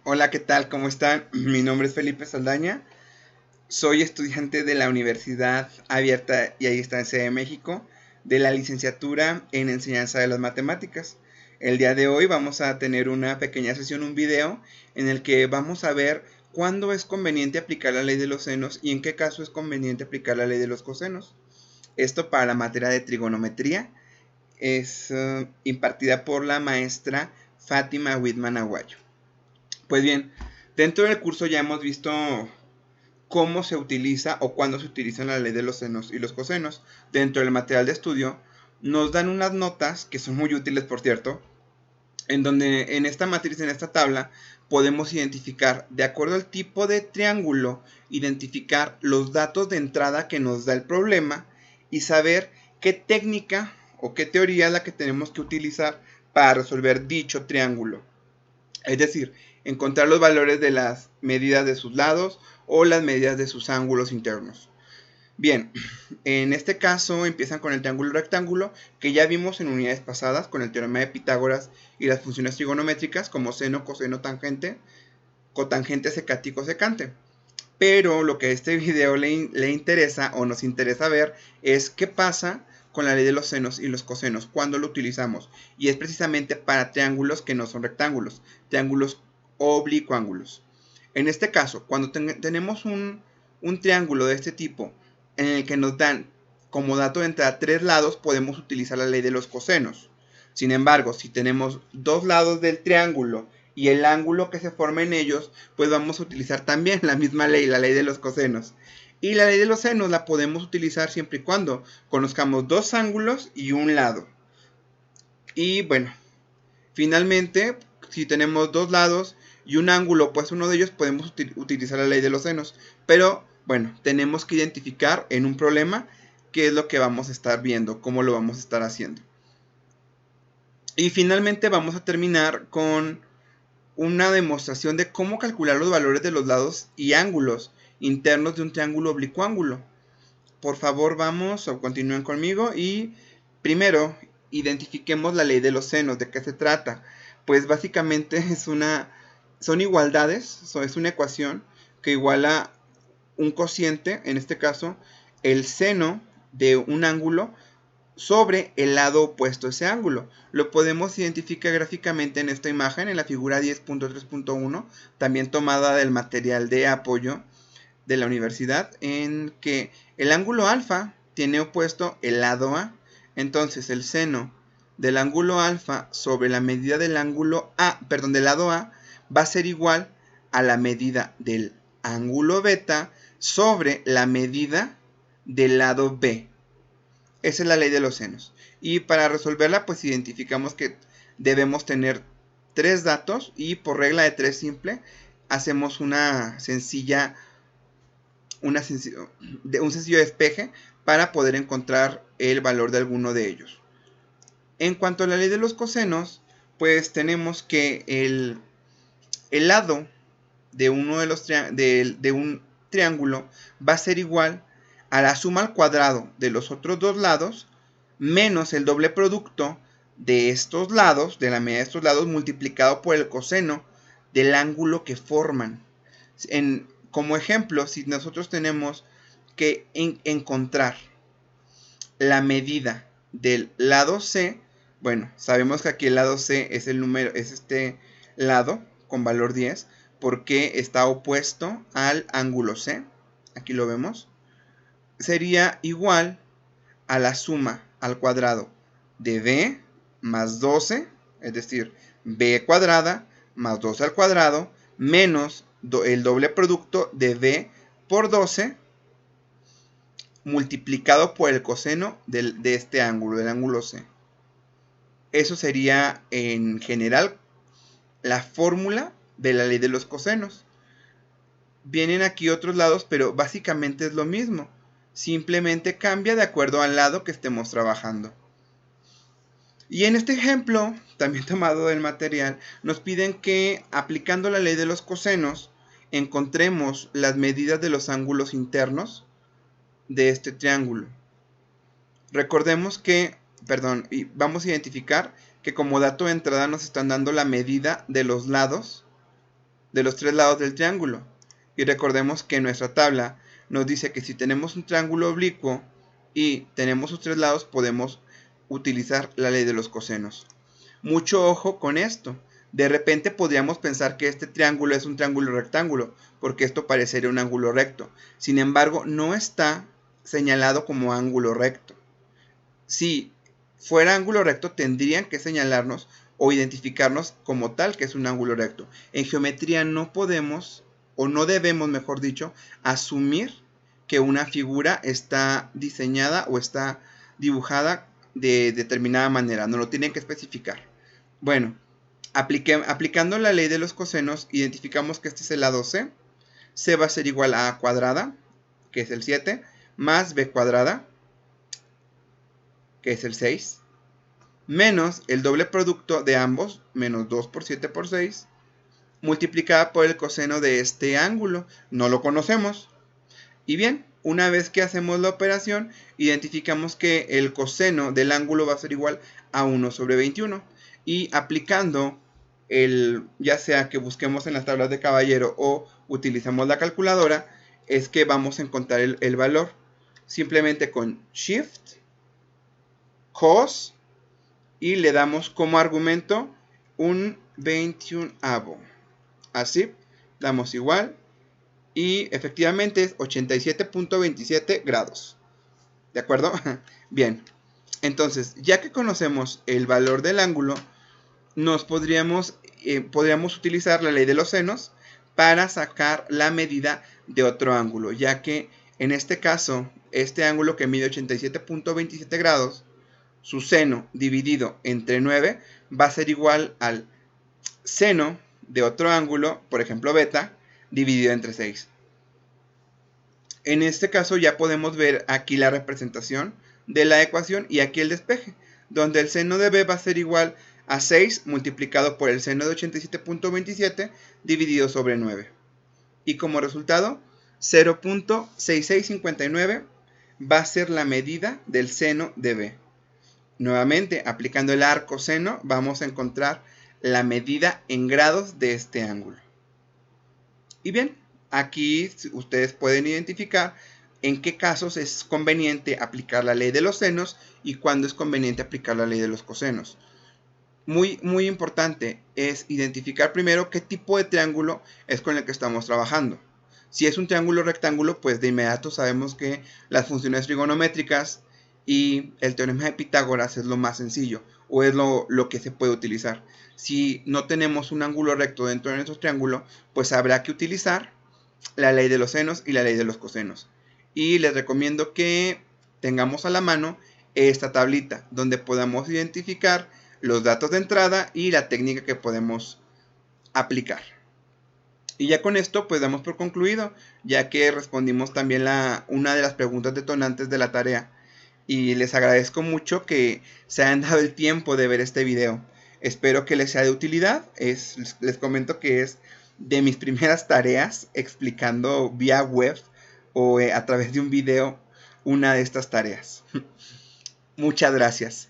Hola, ¿qué tal? ¿Cómo están? Mi nombre es Felipe Saldaña. Soy estudiante de la Universidad Abierta y a Distancia de México, de la licenciatura en Enseñanza de las Matemáticas. El día de hoy vamos a tener una pequeña sesión, un video, en el que vamos a ver cuándo es conveniente aplicar la ley de los senos y en qué caso es conveniente aplicar la ley de los cosenos. Esto para la materia de trigonometría es impartida por la maestra Fátima Whitman Aguayo. Pues bien, dentro del curso ya hemos visto cómo se utiliza o cuándo se utiliza la ley de los senos y los cosenos. Dentro del material de estudio nos dan unas notas, que son muy útiles por cierto, en donde en esta matriz, en esta tabla, podemos identificar, de acuerdo al tipo de triángulo, identificar los datos de entrada que nos da el problema y saber qué técnica o qué teoría es la que tenemos que utilizar para resolver dicho triángulo. Es decir, encontrar los valores de las medidas de sus lados o las medidas de sus ángulos internos. Bien, en este caso empiezan con el triángulo rectángulo, que ya vimos en unidades pasadas con el teorema de Pitágoras y las funciones trigonométricas como seno, coseno, tangente, cotangente, secante y cosecante. Pero lo que a este video le interesa o nos interesa ver es qué pasa con la ley de los senos y los cosenos, cuando lo utilizamos. Y es precisamente para triángulos que no son rectángulos, triángulos oblicuángulos. En este caso, cuando tenemos un triángulo de este tipo en el que nos dan como dato de entrada tres lados, podemos utilizar la ley de los cosenos. Sin embargo, si tenemos dos lados del triángulo y el ángulo que se forma en ellos, pues vamos a utilizar también la misma ley, la ley de los cosenos. Y la ley de los senos la podemos utilizar siempre y cuando conozcamos dos ángulos y un lado. Y bueno, finalmente, si tenemos dos lados y un ángulo, pues uno de ellos podemos utilizar la ley de los senos. Pero bueno, tenemos que identificar en un problema qué es lo que vamos a estar viendo, cómo lo vamos a estar haciendo. Y finalmente vamos a terminar con una demostración de cómo calcular los valores de los lados y ángulos internos de un triángulo oblicuángulo. Por favor, vamos o continúen conmigo y primero identifiquemos la ley de los senos. ¿De qué se trata? Pues básicamente son igualdades, es una ecuación que iguala un cociente, en este caso el seno de un ángulo sobre el lado opuesto a ese ángulo. Lo podemos identificar gráficamente en esta imagen, en la figura 10.3.1, también tomada del material de apoyo de la universidad, en que el ángulo alfa tiene opuesto el lado A. Entonces el seno del ángulo alfa sobre la medida del ángulo A, perdón, del lado A, va a ser igual a la medida del ángulo beta sobre la medida del lado B. Esa es la ley de los senos. Y para resolverla, pues identificamos que debemos tener tres datos y por regla de tres simple hacemos un sencillo despeje para poder encontrar el valor de alguno de ellos. En cuanto a la ley de los cosenos, pues tenemos que el lado de uno de un triángulo va a ser igual a la suma al cuadrado de los otros dos lados menos el doble producto de estos lados, de la media de estos lados, multiplicado por el coseno del ángulo que forman. Como ejemplo, si nosotros tenemos que encontrar la medida del lado C, bueno, sabemos que aquí el lado C es el número, es este lado con valor 10, porque está opuesto al ángulo C, aquí lo vemos, sería igual a la suma al cuadrado de b más 12, es decir, b cuadrada más 12 al cuadrado, menos el doble producto de b por 12 multiplicado por el coseno de este ángulo, del ángulo C. Eso sería en general la fórmula de la ley de los cosenos. Vienen aquí otros lados, pero básicamente es lo mismo. Simplemente cambia de acuerdo al lado que estemos trabajando. Y en este ejemplo, también tomado del material, nos piden que aplicando la ley de los cosenos, encontremos las medidas de los ángulos internos de este triángulo. Recordemos que, vamos a identificar que como dato de entrada nos están dando la medida de los lados de los 3 lados del triángulo. Y recordemos que nuestra tabla nos dice que si tenemos un triángulo oblicuo y tenemos sus 3 lados, podemos utilizar la ley de los cosenos. Mucho ojo con esto. De repente podríamos pensar que este triángulo es un triángulo rectángulo, porque esto parecería un ángulo recto. Sin embargo, no está señalado como ángulo recto. Si fuera ángulo recto, tendrían que señalarnos o identificarnos como tal que es un ángulo recto. En geometría no podemos, o no debemos, mejor dicho, asumir que una figura está diseñada o está dibujada de determinada manera. Nos lo tienen que especificar. Bueno, aplicando la ley de los cosenos, identificamos que este es el lado C. C va a ser igual a A cuadrada, que es el 7, más B cuadrada, que es el 6, menos el doble producto de ambos, menos 2 por 7 por 6, multiplicada por el coseno de este ángulo. No lo conocemos. Y bien, una vez que hacemos la operación, identificamos que el coseno del ángulo va a ser igual a 1 sobre 21. Y aplicando ya sea que busquemos en las tablas de caballero o utilicemos la calculadora, es que vamos a encontrar el valor. Simplemente con Shift, Cos, y le damos como argumento un 21avo. Así, damos igual. Y efectivamente es 87.27 grados. ¿De acuerdo? Bien. Entonces, ya que conocemos el valor del ángulo, podríamos utilizar la ley de los senos para sacar la medida de otro ángulo, ya que en este caso, este ángulo que mide 87.27 grados, su seno dividido entre 9 va a ser igual al seno de otro ángulo, por ejemplo beta, dividido entre 6. En este caso ya podemos ver aquí la representación de la ecuación y aquí el despeje, donde el seno de b va a ser igual a 6 multiplicado por el seno de 87.27 dividido sobre 9. Y como resultado, 0.6659 va a ser la medida del seno de b. Nuevamente, aplicando el arco seno, vamos a encontrar la medida en grados de este ángulo. Y bien, aquí ustedes pueden identificar en qué casos es conveniente aplicar la ley de los senos y cuándo es conveniente aplicar la ley de los cosenos. Muy importante es identificar primero qué tipo de triángulo es con el que estamos trabajando. Si es un triángulo rectángulo, pues de inmediato sabemos que las funciones trigonométricas y el teorema de Pitágoras es lo más sencillo o es lo que se puede utilizar. Si no tenemos un ángulo recto dentro de nuestro triángulo, pues habrá que utilizar la ley de los senos y la ley de los cosenos. Y les recomiendo que tengamos a la mano esta tablita donde podamos identificar los datos de entrada y la técnica que podemos aplicar. Y ya con esto pues damos por concluido, ya que respondimos también una de las preguntas detonantes de la tarea. Y les agradezco mucho que se hayan dado el tiempo de ver este video. Espero que les sea de utilidad. Les comento que es de mis primeras tareas explicando vía web o a través de un video una de estas tareas. Muchas gracias.